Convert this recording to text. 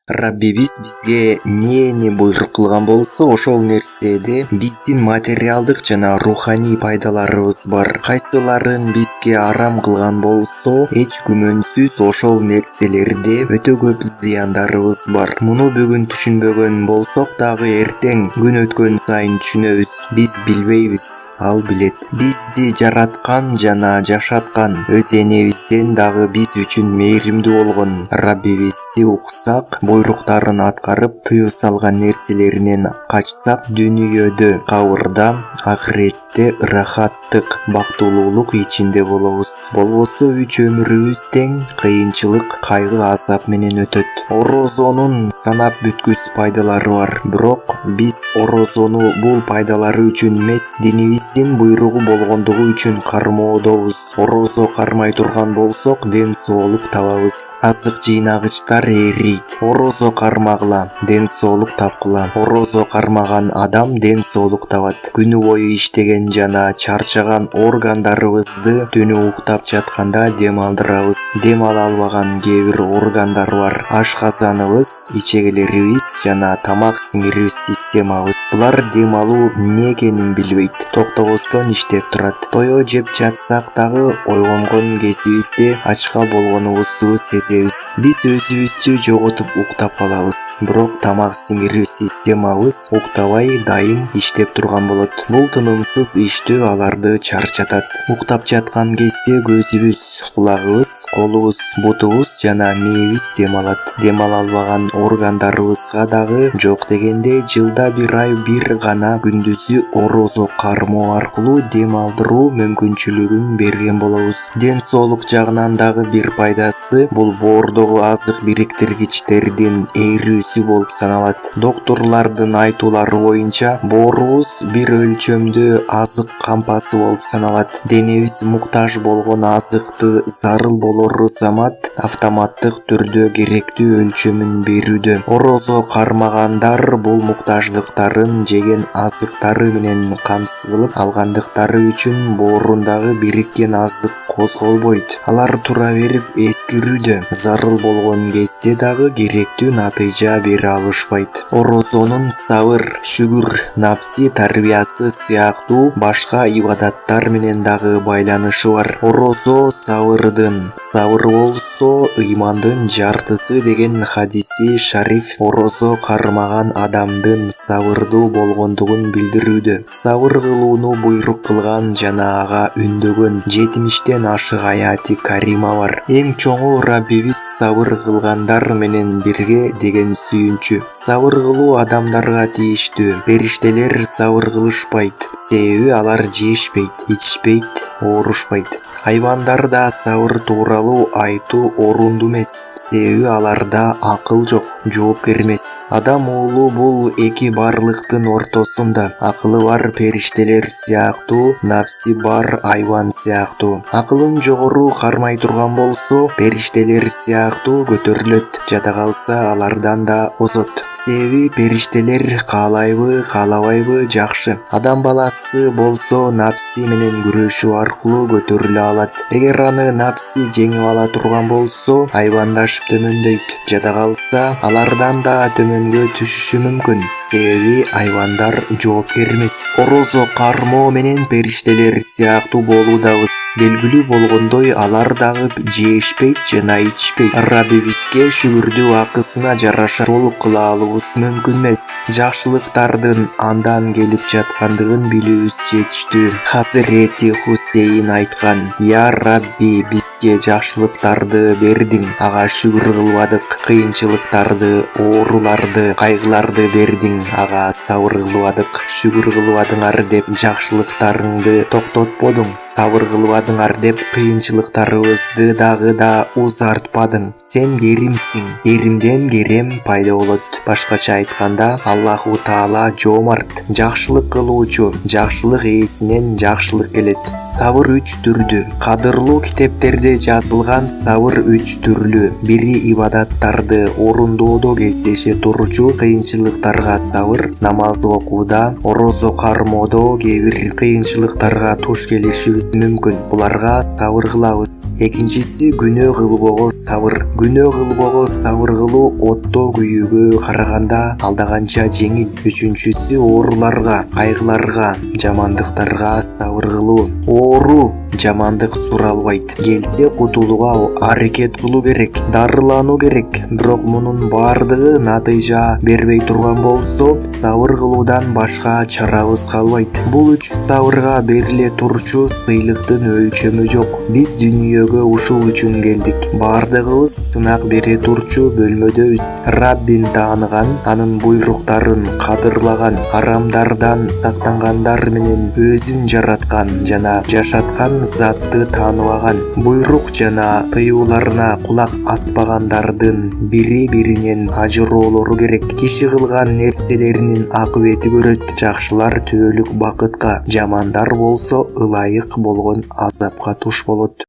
Раббибиз бизге эмнени буйрук кылган болсо, ошол нерседе биздин материалдык жана руханий пайдаларыбыз бар. Кайсыларын бизге арам кылган болсо, эч күмөнсүз ошол нерселерде өтө көп зыяндарыбыз бар. Муну бүгүн түшүнбөгөн болсок дагы эртең күн өткөн сайын түшүнөбүз. Биз билбейбиз, ал билет. Бизди жараткан жана жашаткан өз энебизден дагы биз үчүн мээримдүү болгон Раббибизди уксак, буйруктарын аткарып, тыюу салган нерселеринен качсак, дүйнөдө кабырда, ахиретте ырахаттык, бактылуулук ичинде болобуз. Болбосо үч өмүрүбүз тең кыйынчылык, кайгы, азап менен өтөт. Орозонун санап бүткүс пайдалары бар. Бирок биз орозону бул пайдалары үчүн эмес, динибиздин буйругу болгондугу үчүн кармоодобуз. Орозо кармай турган болсок, ден соолук табабыз. Азык жыйнагычтар эрийт. Орозо кармагыла, ден соолук тапкыла. Орозо кармаган адам ден соолук табат. Күнү бою иштеген жана чарчаган органдарыбызды түнү уктап жатканда дем алдырабыз. Дем ала албаган кээ бир органдар бар. Ашказаныбыз, ичегелерибиз жана тамак сиңирүү системабыз. Булар дем алуу эмне экенин билбейт. Токтобостон иштеп турат. Тое жеп жатсак дагы ойгонгон кезибизде ачка болгонубузду сезебиз. Биз өзүбүздү жоготуп уктап калабыз. Бирок тамак сиңирүү системабыз уктабай дайым иштеп турган болот. Бул тынымсыз иштөө аларды чарчатат. Уктап жаткан кезде көзүбүз, кулагыбыз, колубуз, бутубуз жана мээбиз дем алат. Дем ала албаган органдарыбызга дагы жок дегенде жылда бир ай бир гана күндүзү орозо кармоо аркылуу дем алдыруу мүмкүнчүлүгүн берген болобуз. Ден соолук жагынан дагы бир пайдасы бул боордогу азык бириктиргичтердин эрүүсү болуп саналат. Доктурлардын айтуулары боюнча, боорубуз бир өлчөмдө азык кампасы болуп саналат. Денебиз муктаж болгон азыкты зарыл болор замат автоматтык түрдө керектүү өлчөмүн берүүдө. Орозо кармагандар бул муктаждыктарын жеген азыктары менен камсыз алгандыктары үчүн боорундагы бириккен азык козголбойт. Алар тура берип эскирүүдө. Зарыл болгон кезде дагы керектүү натыйжа бере алышпайт. Орозонун сабыр, шүгүр, напси тарбиясы сыяктуу башка ибадаттар менен дагы байланышы бар. Орозо сабырдын, сабыр болсо ыймандын жартысы деген хадиси шариф орозо кармаган адамдын сабырдуу болгондугун билдирүүдө. Сабыр кылууну буйрук кылган жана ага үндөгөн 70тен ашык аяти карима бар. Эң чоңу Раббибиз сабыр кылгандар менен бирге деген сүйүнчү. Сабыр кылуу адамдарга тийиштүү. Периштелер сабыр кылышпайт, себеби алар жешпейт, ичишпейт, оорушпайт. Хайвандар да сабыр тууралуу айтуу орундуу эмес, себеби аларда акыл жок, жоопкер эмес. Адам уулу бул эки барлыктын ортосунда. Акылы бар периштелер сыяктуу, напси бар айван сыяктуу. Акылын жогору кармай турган болсо, периштелер сыяктуу көтөрүлөт, жада калса алардан да озот. Себеби периштелер каалайбы, каалабайбы жакшы. Адам баласы болсо напси менен күрөшүү аркылуу көтөрүлө алат. Эгер аны напси жеңип ала турган болсо, айвандашып төмөндөйт. Жада калса, алардан да төмөнгө түшүшү мүмкүн. Себеби айвандар жоопкер эмес. Орозо кармоо менен периштелер сыяктуу болуудабыз. Белгилүү болгондой, алар дагы жешпейт жана ичишпейт. Раббибизге шүгүрдү акысына жараша толук кыла алуубуз мүмкүн эмес. Жакшылыктардын андан келип жаткандыгын билүүбүз жетиштүү. Хазирети Хусейн айткан: «Я Рабби, бизге жакшылыктарды бердиң, ага шүгүр кылбадык. Кыйынчылыктарды, ооруларды, кайгыларды бердиң, ага сабыр кылбадык. Шүгүр кылбадыңар деп жакшылыктарыңды токтотподуң, сабыр кылбадыңар деп кыйынчылыктарыбызды дагы да узартпадың. Сен керимсиң, керимден керем пайда болот». Башкача айтканда, Аллаху Таала жоомарт, жакшылык кылуучу, жакшылык ээсинен жакшылык келет. Сабыр 3 түрдүү: Кадырлуу китептерде жазылган сабыр 3 түрлүү. Бири ибадаттарды орундоодо кездеше турчу кыйынчылыктарга сабыр, намаз окууда, орозо кармоодо кээ бир кыйынчылыктарга туш келишибиз мүмкүн. Буларга сабыр кылабыз. Экинчиси күнөө кылбоого сабыр. Күнөө кылбоого сабыр кылуу отто күйүүгө караганда алдаганча жеңил. Үчүнчүсү ооруларга, кайгыларга, жамандыктарга сабыр кылуу. Оору, жамандык суралбайт. Келсе кутулууга аракет кылуу керек, дарылануу керек. Бирок мунун бардыгы натыйжа бербей турган болсо, сабыр кылуудан башка чарабыз калбайт. Бул үч сабырга бериле турчу сыйлыктын өлчөмү жок. Биз дүйнөгө ушул үчүн келдик. Бардыгыбыз сынак бере турчу бөлмөдөбүз. Раббин тааныган, анын буйруктарын кадырлаган, арамдардан сактангандар менен өзүн жараткан жана жашаткан затты тааныбаган, буйрук жана тыюуларына кулак аспагандардын бири-биринен ажыроолору керек. Киши кылган нерселеринин акыбети көрөт. Жакшылар түбөлүк бакытка, жамандар болсо ылайык болгон азапка туш болот.